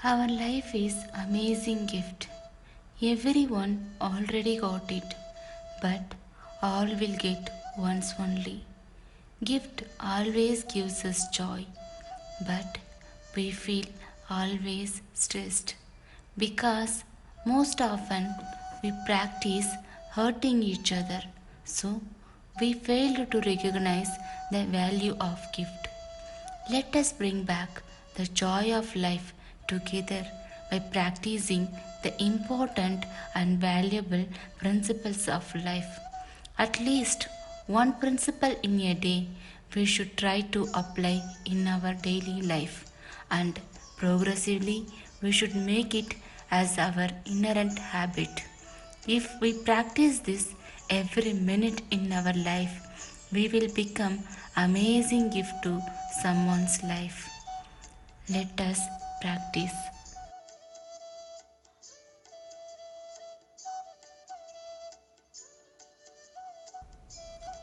Our life is amazing gift. Everyone already got it, but all will get once only. Gift always gives us joy, but we feel always stressed because most often we practice hurting each other, so we fail to recognize the value of gift. Let us bring back the joy of life together by practicing the important and valuable principles of life. At least one principle in a day we should try to apply in our daily life, and progressively we should make it as our inherent habit. If we practice this every minute in our life, we will become amazing gift to someone's life. Let us practice.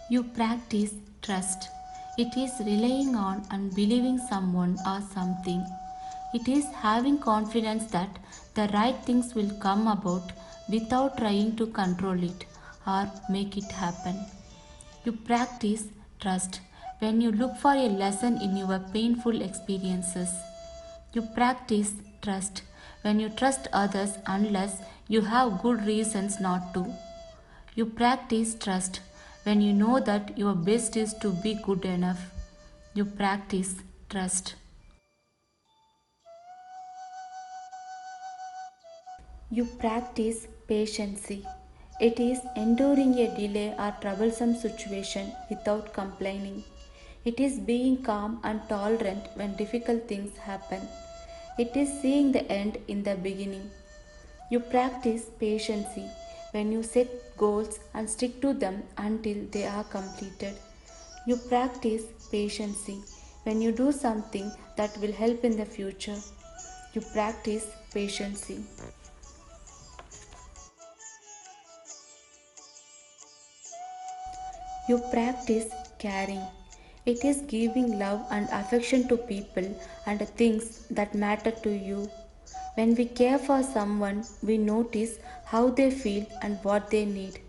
You practice trust. It is relying on and believing someone or something. It is having confidence that the right things will come about without trying to control it or make it happen. You practice trust when you look for a lesson in your painful experiences. You practice trust when you trust others unless you have good reasons not to. You practice trust when you know that your best is to be good enough. You practice trust. You practice patience. It is enduring a delay or troublesome situation without complaining. It is being calm and tolerant when difficult things happen. It is seeing the end in the beginning. You practice patience when you set goals and stick to them until they are completed. You practice patience when you do something that will help in the future. You practice patience. You practice caring. It is giving love and affection to people and things that matter to you. When we care for someone, we notice how they feel and what they need.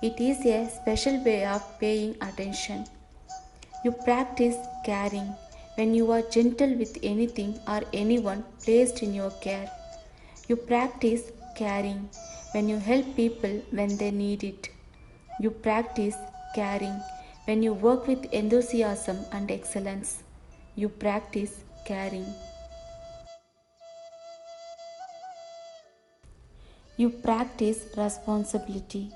It is a special way of paying attention. You practice caring when you are gentle with anything or anyone placed in your care. You practice caring when you help people when they need it. You practice caring when you work with enthusiasm and excellence. You practice caring. You practice responsibility.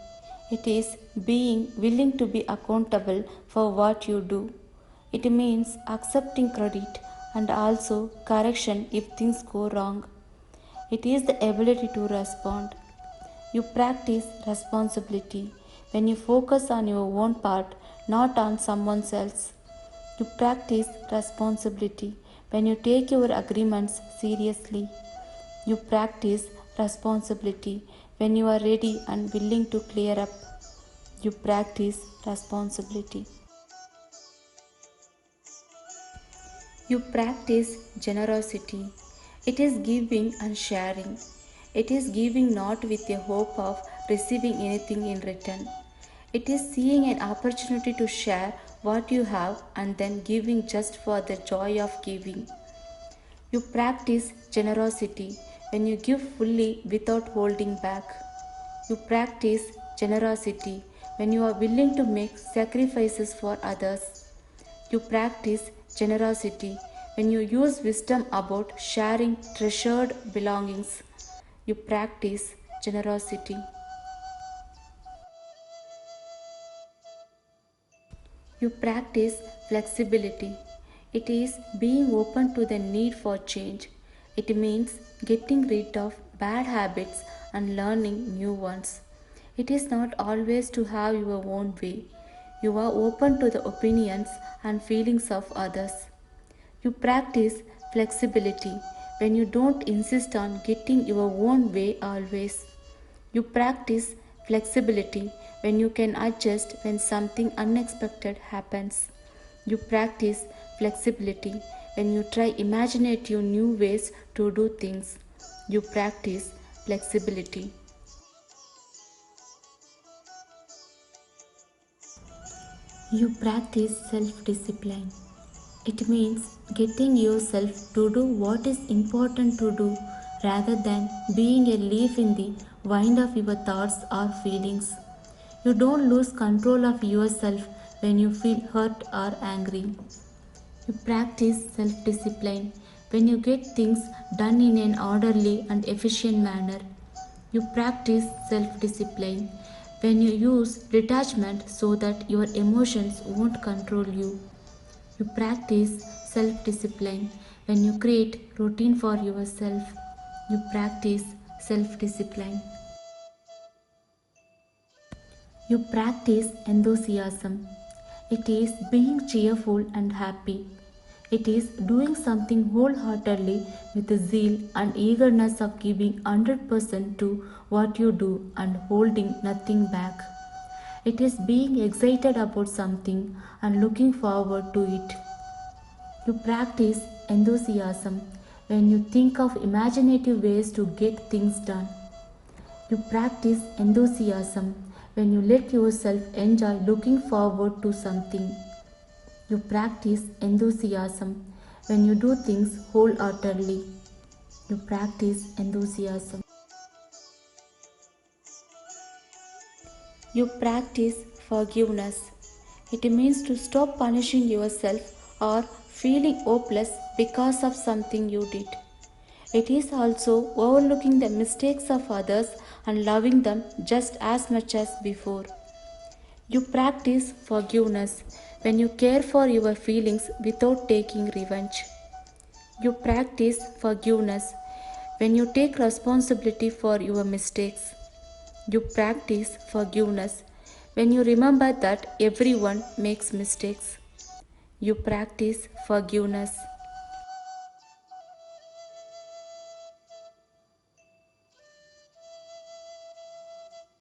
It is being willing to be accountable for what you do. It means accepting credit and also correction if things go wrong. It is the ability to respond. You practice responsibility when you focus on your own part, not on someone else. You practice responsibility when you take your agreements seriously. You practice responsibility when you are ready and willing to clear up. You practice responsibility. You practice generosity. It is giving and sharing. It is giving not with a hope of receiving anything in return. It is seeing an opportunity to share what you have and then giving just for the joy of giving. You practice generosity when you give fully without holding back. You practice generosity when you are willing to make sacrifices for others. You practice generosity when you use wisdom about sharing treasured belongings. You practice generosity. You practice flexibility. It is being open to the need for change. It means getting rid of bad habits and learning new ones. It is not always to have your own way. You are open to the opinions and feelings of others. You practice flexibility when you don't insist on getting your own way always. You practice flexibility when you can adjust when something unexpected happens. You practice flexibility when you try imaginative new ways to do things. You practice flexibility. You practice self discipline. It means getting yourself to do what is important to do rather than being a leaf in the wind of your thoughts or feelings. You don't lose control of yourself when you feel hurt or angry. You practice self discipline when you get things done in an orderly and efficient manner. You practice self discipline when you use detachment so that your emotions won't control you. You practice self discipline when you create routine for yourself. You practice self discipline. You practice enthusiasm. It is being cheerful and happy. It is doing something wholeheartedly with the zeal and eagerness of giving 100% to what you do and holding nothing back. It is being excited about something and looking forward to it. You practice enthusiasm when you think of imaginative ways to get things done. You practice enthusiasm when you let yourself enjoy looking forward to something. You practice enthusiasm when you do things wholeheartedly. You practice enthusiasm. You practice forgiveness. It means to stop punishing yourself or feeling hopeless because of something you did. It is also overlooking the mistakes of others and loving them just as much as before. You practice forgiveness when you care for your feelings without taking revenge. You practice forgiveness when you take responsibility for your mistakes. You practice forgiveness when you remember that everyone makes mistakes. You practice forgiveness